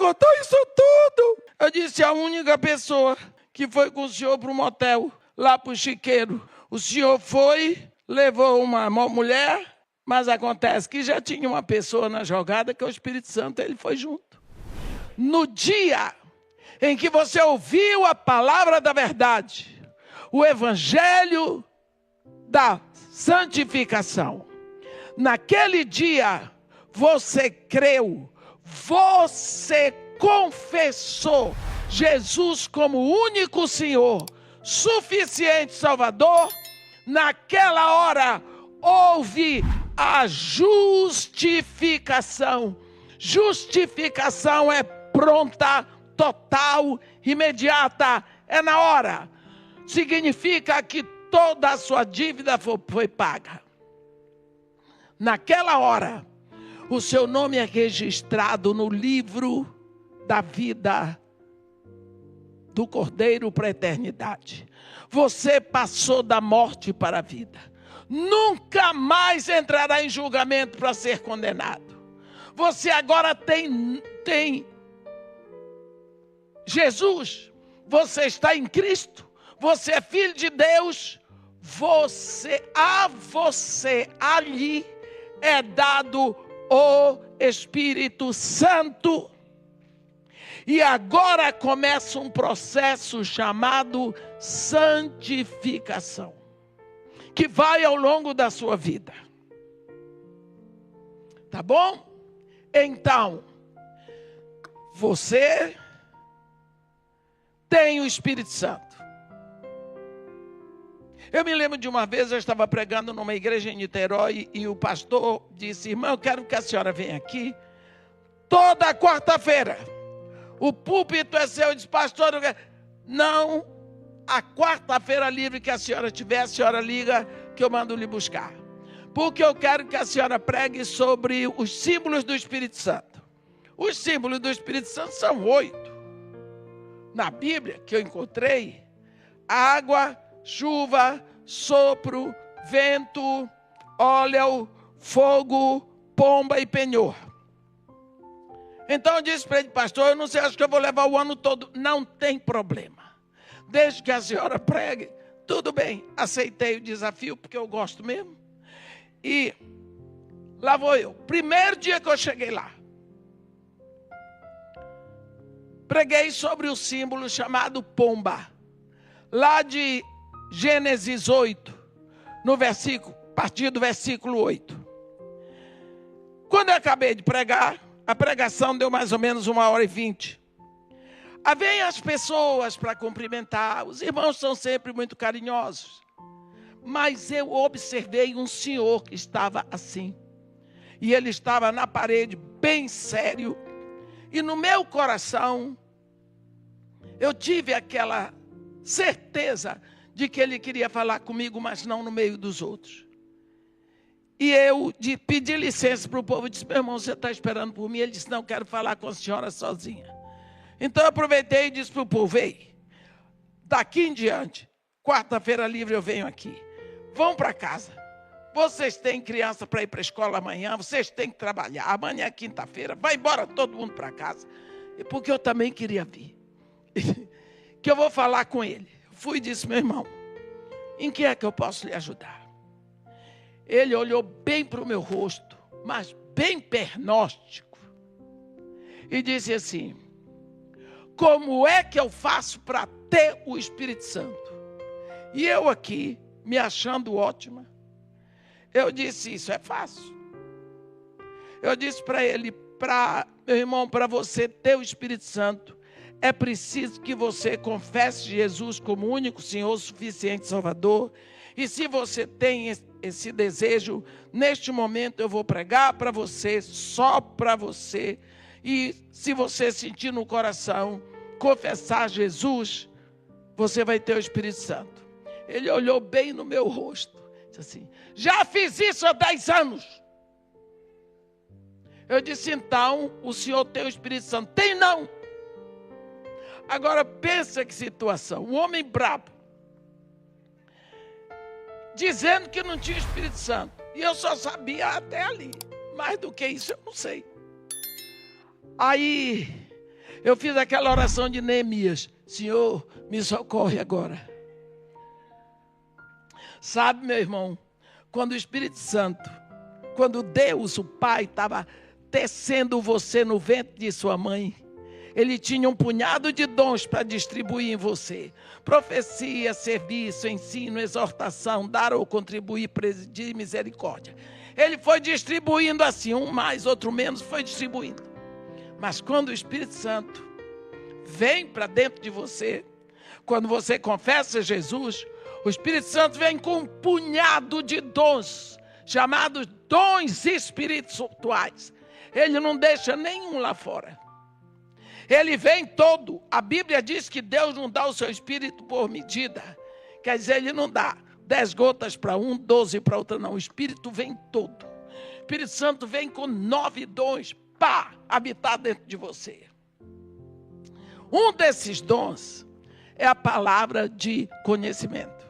contou isso tudo. Eu disse, a única pessoa que foi com o senhor para o motel, lá para o Chiqueiro. O senhor foi, levou uma mulher, mas acontece que já tinha uma pessoa na jogada, que é o Espírito Santo, ele foi junto. No dia em que você ouviu a palavra da verdade, o evangelho da santificação, naquele dia você creu, você confessou Jesus como único Senhor, suficiente Salvador, naquela hora houve a justificação. Justificação é pronta, total, imediata, é na hora. Significa que toda a sua dívida foi paga. Naquela hora, o seu nome é registrado no livro da vida do Cordeiro para a eternidade. Você passou da morte para a vida. Nunca mais entrará em julgamento para ser condenado. Você agora tem Jesus. Você está em Cristo. Você é filho de Deus. Você ali é dado o Espírito Santo. E agora começa um processo chamado santificação, que vai ao longo da sua vida. Tá bom? Então, você tem o Espírito Santo. Eu me lembro de uma vez, eu estava pregando numa igreja em Niterói e o pastor disse, irmão, eu quero que a senhora venha aqui toda quarta-feira. O púlpito é seu. Eu disse, pastor, não, a quarta-feira livre que a senhora tiver, a senhora liga que eu mando lhe buscar. Porque eu quero que a senhora pregue sobre os símbolos do Espírito Santo. Os símbolos do Espírito Santo são 8. Na Bíblia que eu encontrei, água, chuva, sopro, vento, óleo, fogo, pomba e penhor. Então eu disse para ele, pastor, eu não sei, acho que eu vou levar o ano todo. Não tem problema. Desde que a senhora pregue, tudo bem. Aceitei o desafio, porque eu gosto mesmo. E lá vou eu. Primeiro dia que eu cheguei lá, preguei sobre o símbolo chamado pomba. Lá de Gênesis 8, no versículo, a partir do versículo 8. Quando eu acabei de pregar, a pregação deu mais ou menos 1h20. Vêm as pessoas para cumprimentar. Os irmãos são sempre muito carinhosos. Mas eu observei um senhor que estava assim. E ele estava na parede, bem sério. E no meu coração, eu tive aquela certeza de que ele queria falar comigo, mas não no meio dos outros. E eu pedi licença para o povo, disse, meu irmão, você está esperando por mim? Ele disse, não, quero falar com a senhora sozinha. Então eu aproveitei e disse para o povo, ei, daqui em diante, quarta-feira livre eu venho aqui. Vão para casa. Vocês têm criança para ir para a escola amanhã, vocês têm que trabalhar. Amanhã é quinta-feira, vai embora todo mundo para casa. Porque eu também queria vir. Que eu vou falar com ele. Fui e disse, meu irmão, em que é que eu posso lhe ajudar? Ele olhou bem para o meu rosto, mas bem pernóstico, e disse assim, como é que eu faço para ter o Espírito Santo? E eu aqui, me achando ótima, eu disse, isso é fácil. Eu disse para ele, meu irmão, para você ter o Espírito Santo, é preciso que você confesse Jesus como único Senhor, suficiente Salvador. E se você tem esse desejo, neste momento eu vou pregar para você, só para você. E se você sentir no coração, confessar Jesus, você vai ter o Espírito Santo. Ele olhou bem no meu rosto, disse assim, já fiz isso há 10 anos. Eu disse, então, o senhor tem o Espírito Santo? Tem não. Agora pensa que situação, um homem brabo, dizendo que não tinha Espírito Santo. E eu só sabia até ali. Mais do que isso eu não sei. Aí Eu fiz aquela oração de Neemias: Senhor, me socorre agora. Sabe, meu irmão, quando o Espírito Santo, quando Deus, o Pai, estava tecendo você no ventre de sua mãe, Ele tinha um punhado de dons para distribuir em você. Profecia, serviço, ensino, exortação, dar ou contribuir, presidir, misericórdia. Ele foi distribuindo assim, um mais, outro menos, foi distribuindo. Mas quando o Espírito Santo vem para dentro de você, quando você confessa Jesus, o Espírito Santo vem com um punhado de dons, chamados dons espirituais. Ele não deixa nenhum lá fora. Ele vem todo. A Bíblia diz que Deus não dá o seu Espírito por medida. Quer dizer, Ele não dá 10 gotas para um, 12 para outro, não. O Espírito vem todo. O Espírito Santo vem com 9 dons para habitar dentro de você. Um desses dons é a palavra de conhecimento.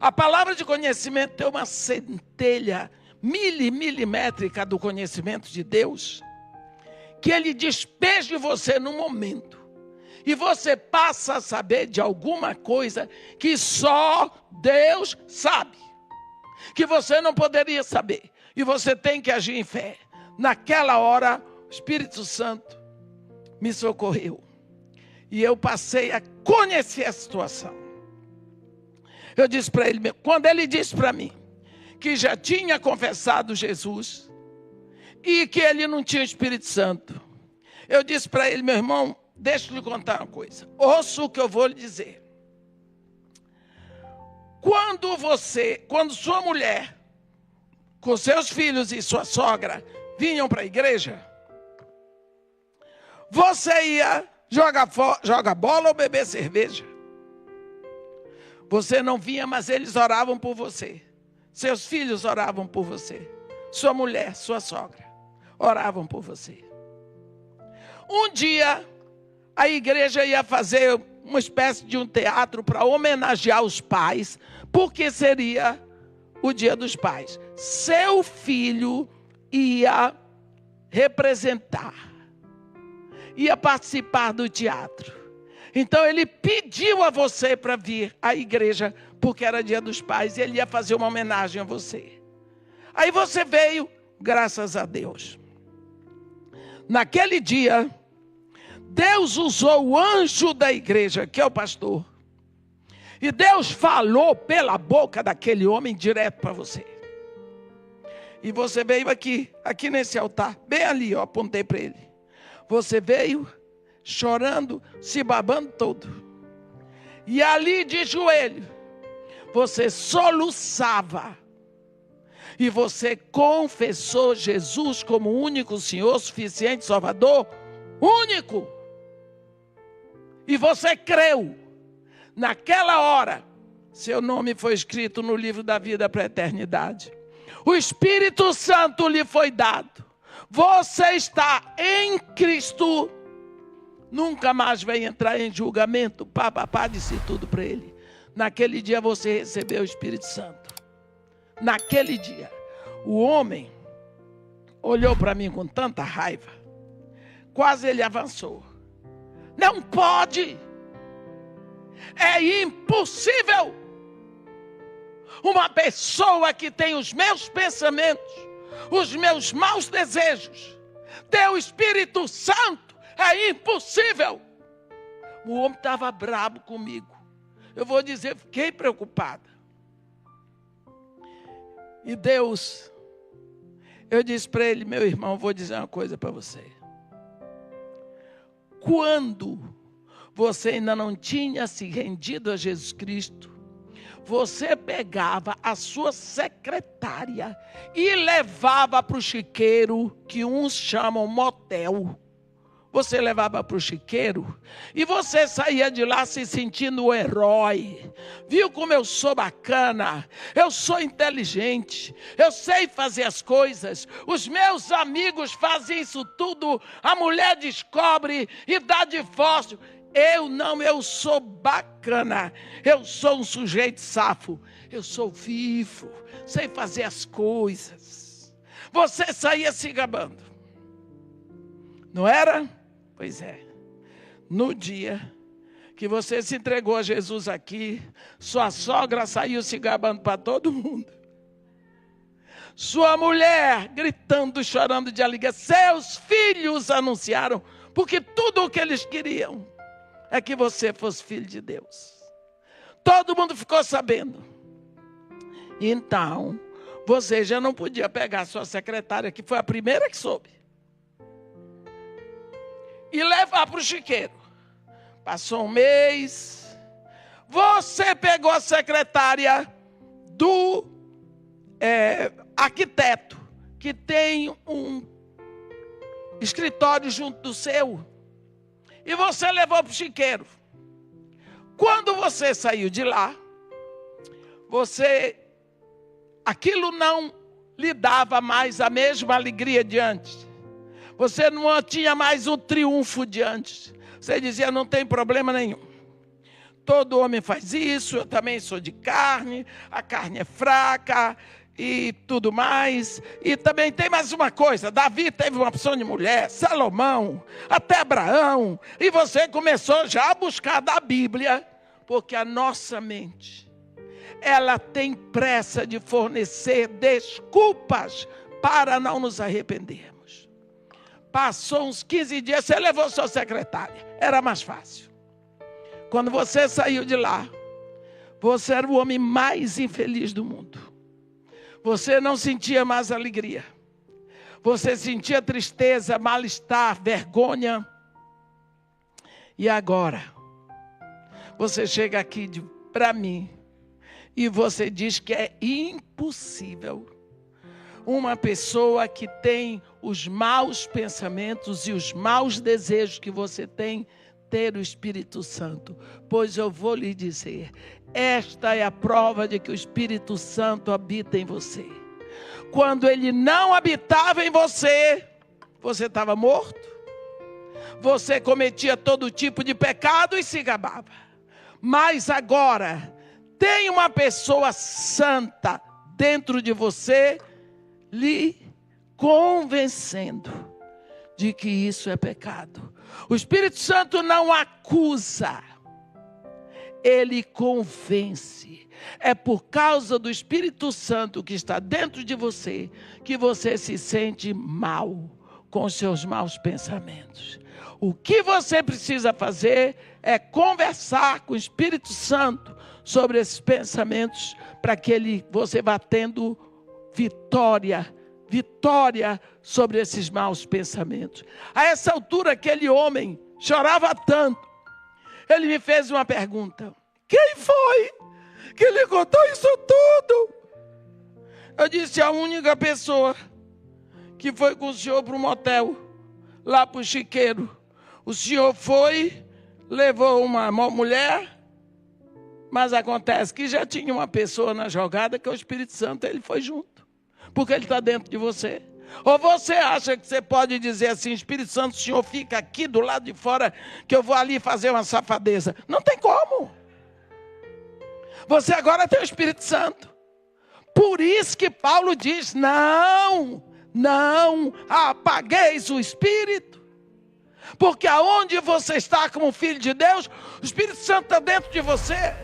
A palavra de conhecimento é uma centelha milimétrica do conhecimento de Deus, que Ele despeja em você no momento, e você passa a saber de alguma coisa que só Deus sabe, que você não poderia saber, e você tem que agir em fé. Naquela hora, o Espírito Santo me socorreu, e eu passei a conhecer a situação. Eu disse para ele, quando ele disse para mim que já tinha confessado Jesus e que ele não tinha o Espírito Santo, eu disse para ele, meu irmão, deixa eu lhe contar uma coisa. Ouça o que eu vou lhe dizer. Quando sua mulher, com seus filhos e sua sogra, vinham para a igreja, você ia jogar bola ou beber cerveja. Você não vinha, mas eles oravam por você. Seus filhos oravam por você. Sua mulher, sua sogra, oravam por você. Um dia, a igreja ia fazer uma espécie de um teatro para homenagear os pais, porque seria o Dia dos Pais. Seu filho ia representar, ia participar do teatro. Então ele pediu a você para vir à igreja, porque era Dia dos Pais, e ele ia fazer uma homenagem a você. Aí você veio, graças a Deus. Naquele dia, Deus usou o anjo da igreja, que é o pastor. E Deus falou pela boca daquele homem direto para você. E você veio aqui nesse altar, bem ali, eu apontei para ele. Você veio chorando, se babando todo. E ali de joelho, você soluçava. E você confessou Jesus como único Senhor, suficiente, Salvador, único. E você creu. Naquela hora, seu nome foi escrito no livro da vida para a eternidade. O Espírito Santo lhe foi dado. Você está em Cristo. Nunca mais vai entrar em julgamento. Pá, disse tudo para ele. Naquele dia você recebeu o Espírito Santo. Naquele dia, o homem olhou para mim com tanta raiva. Quase ele avançou. Não pode. É impossível. Uma pessoa que tem os meus pensamentos, os meus maus desejos, ter o Espírito Santo, é impossível. O homem estava bravo comigo. Eu vou dizer, fiquei preocupada. E Deus, eu disse para ele, meu irmão, vou dizer uma coisa para você. Quando você ainda não tinha se rendido a Jesus Cristo, você pegava a sua secretária e levava para o chiqueiro, que uns chamam motel. Você levava para o chiqueiro e você saía de lá se sentindo o herói. Viu como eu sou bacana? Eu sou inteligente. Eu sei fazer as coisas. Os meus amigos fazem isso tudo. A mulher descobre e dá divórcio. Eu não, eu sou bacana. Eu sou um sujeito safo. Eu sou vivo. Sei fazer as coisas. Você saía se gabando. Não era? Pois é. no dia que você se entregou a Jesus aqui, sua sogra saiu se gabando para todo mundo. Sua mulher gritando, chorando de alegria. Seus filhos anunciaram, porque tudo o que eles queriam é que você fosse filho de Deus. Todo mundo ficou sabendo. Então, você já não podia pegar sua secretária, que foi a primeira que soube, e levar para o chiqueiro. Passou um mês, você pegou a secretária do arquiteto, que tem um escritório junto do seu, e você levou para o chiqueiro. Quando você saiu de lá, aquilo não lhe dava mais a mesma alegria de antes. Você não tinha mais o triunfo de antes. Você dizia, não tem problema nenhum. Todo homem faz isso, eu também sou de carne, a carne é fraca e tudo mais. E também tem mais uma coisa, Davi teve uma opção de mulher, Salomão, até Abraão. E você começou já a buscar da Bíblia, porque a nossa mente, ela tem pressa de fornecer desculpas para não nos arrependermos. Passou uns 15 dias, você levou sua secretária. Era mais fácil. Quando você saiu de lá, você era o homem mais infeliz do mundo. Você não sentia mais alegria. Você sentia tristeza, mal-estar, vergonha. E agora, você chega aqui para mim e você diz que é impossível uma pessoa que tem os maus pensamentos e os maus desejos que você tem, ter o Espírito Santo. Pois eu vou lhe dizer, esta é a prova de que o Espírito Santo habita em você. Quando ele não habitava em você, você estava morto. Você cometia todo tipo de pecado e se gabava. Mas agora, tem uma pessoa santa dentro de você, lhe convencendo de que isso é pecado. O Espírito Santo não acusa, ele convence. É por causa do Espírito Santo que está dentro de você que você se sente mal com os seus maus pensamentos. O que você precisa fazer é conversar com o Espírito Santo sobre esses pensamentos, para que você vá tendo vitória sobre esses maus pensamentos. A essa altura, aquele homem chorava tanto. Ele me fez uma pergunta: quem foi que lhe contou isso tudo? Eu disse: a única pessoa que foi com o senhor para um motel, lá para o chiqueiro. O senhor foi, levou uma mulher, mas acontece que já tinha uma pessoa na jogada, que é o Espírito Santo. Ele foi junto, porque ele está dentro de você. Ou você acha que você pode dizer assim: Espírito Santo, o senhor fica aqui do lado de fora, que eu vou ali fazer uma safadeza? Não tem como. Você agora tem o Espírito Santo. Por isso que Paulo diz: não apagueis o Espírito. Porque aonde você está como filho de Deus, o Espírito Santo está dentro de você.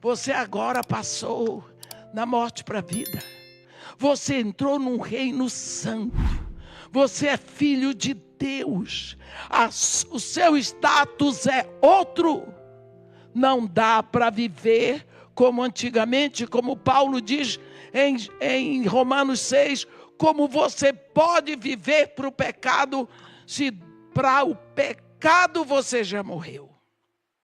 Você agora passou da morte para a vida. Você entrou num reino santo. Você é filho de Deus. O seu status é outro. Não dá para viver como antigamente, como Paulo diz em Romanos 6, como você pode viver para o pecado, se para o pecado você já morreu.